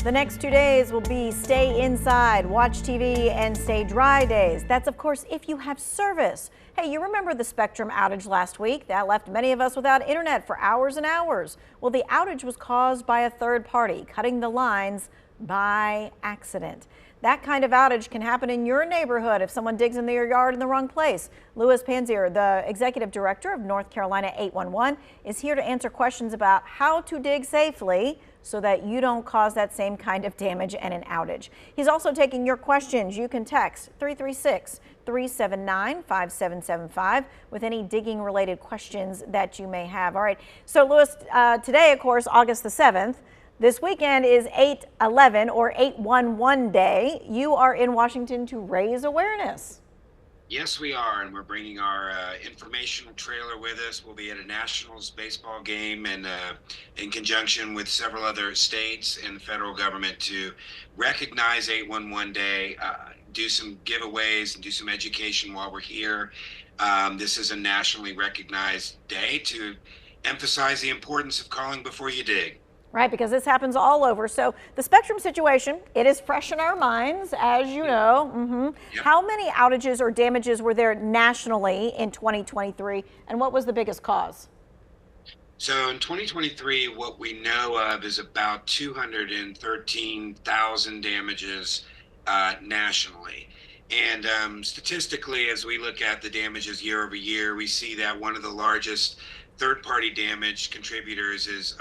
The next 2 days will be stay inside, watch TV, and stay dry days. That's, of course, if you have service. Hey, you remember the Spectrum outage last week? That left many of us without internet for hours and hours. Well, the outage was caused by a third party cutting the lines by accident. That kind of outage can happen in your neighborhood if someone digs in their yard in the wrong place. Louis Panzier, the executive director of North Carolina 811, is here to answer questions about how to dig safely so that you don't cause that same kind of damage and an outage. He's also taking your questions. You can text 336-379-5775 with any digging related questions that you may have. All right. So Louis, today, of course, August the 7th. This weekend is 8/11 or 8/11 day. You are in Washington to raise awareness. Yes, we are, and we're bringing our informational trailer with us. We'll be at a Nationals baseball game and in conjunction with several other states and the federal government to recognize 8/11 Day, do some giveaways and do some education while we're here. This is a nationally recognized day to emphasize the importance of calling before you dig. Right, because this happens all over. So the Spectrum situation, it is fresh in our minds, as you know. Yep. How many outages or damages were there nationally in 2023, and what was the biggest cause? So in 2023, what we know of is about 213,000 damages nationally. And statistically, as we look at the damages year over year, we see that one of the largest third-party damage contributors is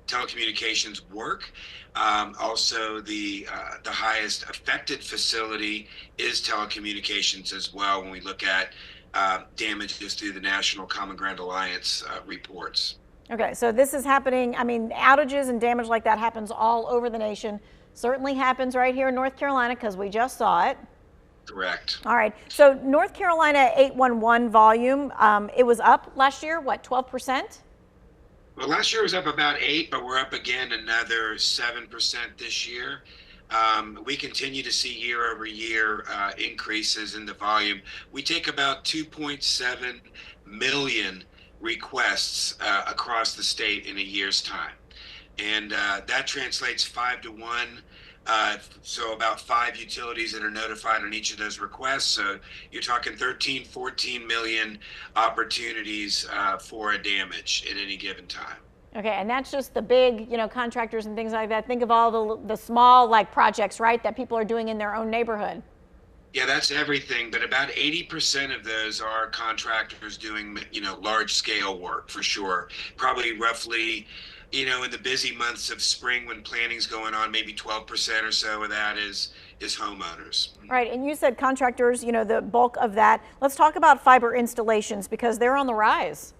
telecommunications work. Also, the highest affected facility is telecommunications as well when we look at damages through the National Common Ground Alliance reports. Okay, so this is happening. I mean, outages and damage like that happens all over the nation. Certainly happens right here in North Carolina because we just saw it. Correct. All right. So North Carolina 811 volume, it was up last year, what, 12%? Well, last year was up about 8, but we're up again another 7% this year. We continue to see year over year increases in the volume. We take about 2.7 million requests across the state in a year's time. And that translates 5 to 1. So about 5 utilities that are notified on each of those requests. So you're talking 13, 14 million opportunities for a damage at any given time. Okay, and that's just the big, contractors and things like that. Think of all the small projects, right, that people are doing in their own neighborhood. Yeah, that's everything. But about 80% of those are contractors doing, large scale work for sure. Probably roughly, in the busy months of spring when planning's going on, maybe 12% or so of that is homeowners. Right, and you said contractors, the bulk of that. Let's talk about fiber installations because they're on the rise.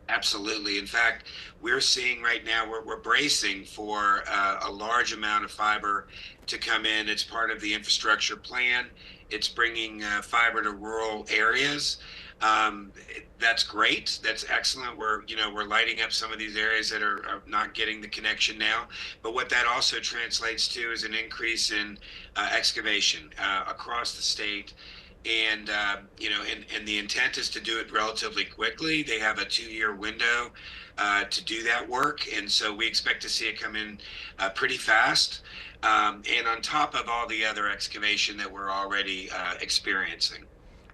Absolutely. In fact, we're seeing right now, we're bracing for a large amount of fiber to come in. It's part of the infrastructure plan. It's bringing fiber to rural areas. That's great. That's excellent. We're lighting up some of these areas that are not getting the connection now. But what that also translates to is an increase in excavation across the state. And and the intent is to do it relatively quickly. They have a 2-year window to do that work, and so we expect to see it come in pretty fast. And on top of all the other excavation that we're already experiencing.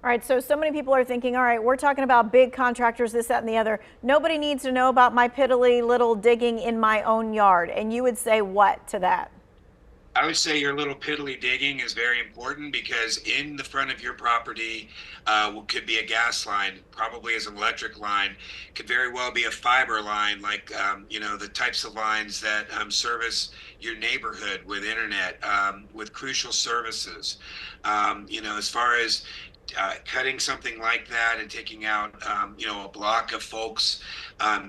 All right, so many people are thinking, all right, we're talking about big contractors, this, that, and the other. Nobody needs to know about my piddly little digging in my own yard. And you would say what to that? I would say your little piddly digging is very important because in the front of your property could be a gas line, probably as an electric line, could very well be a fiber line, like the types of lines that service your neighborhood with internet, with crucial services. As far as cutting something like that and taking out a block of folks,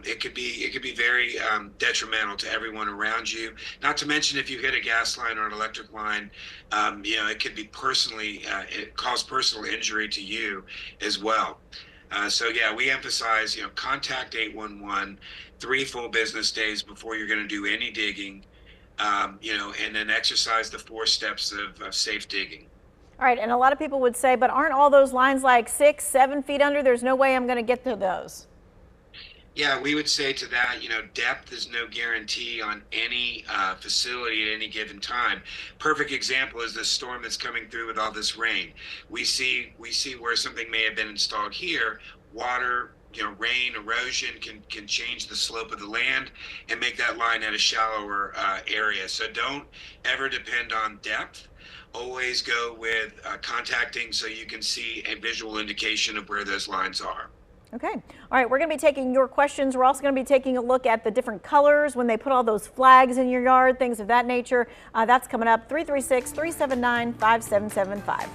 it could be very detrimental to everyone around you. Not to mention if you hit a gas line or an electric line, it could be it cause personal injury to you as well. So yeah, we emphasize contact 811 3 full business days before you're going to do any digging, and then exercise the 4 steps of safe digging. All right, and a lot of people would say, but aren't all those lines like 6, 7 feet under? There's no way I'm going to get to those. Yeah, we would say to that, depth is no guarantee on any facility at any given time. Perfect example is this storm that's coming through with all this rain. We see where something may have been installed here. Water, rain, erosion can change the slope of the land and make that line at a shallower area. So don't ever depend on depth. Always go with contacting so you can see a visual indication of where those lines are. Okay. All right. We're going to be taking your questions. We're also going to be taking a look at the different colors when they put all those flags in your yard, things of that nature. That's coming up 336-379-5775.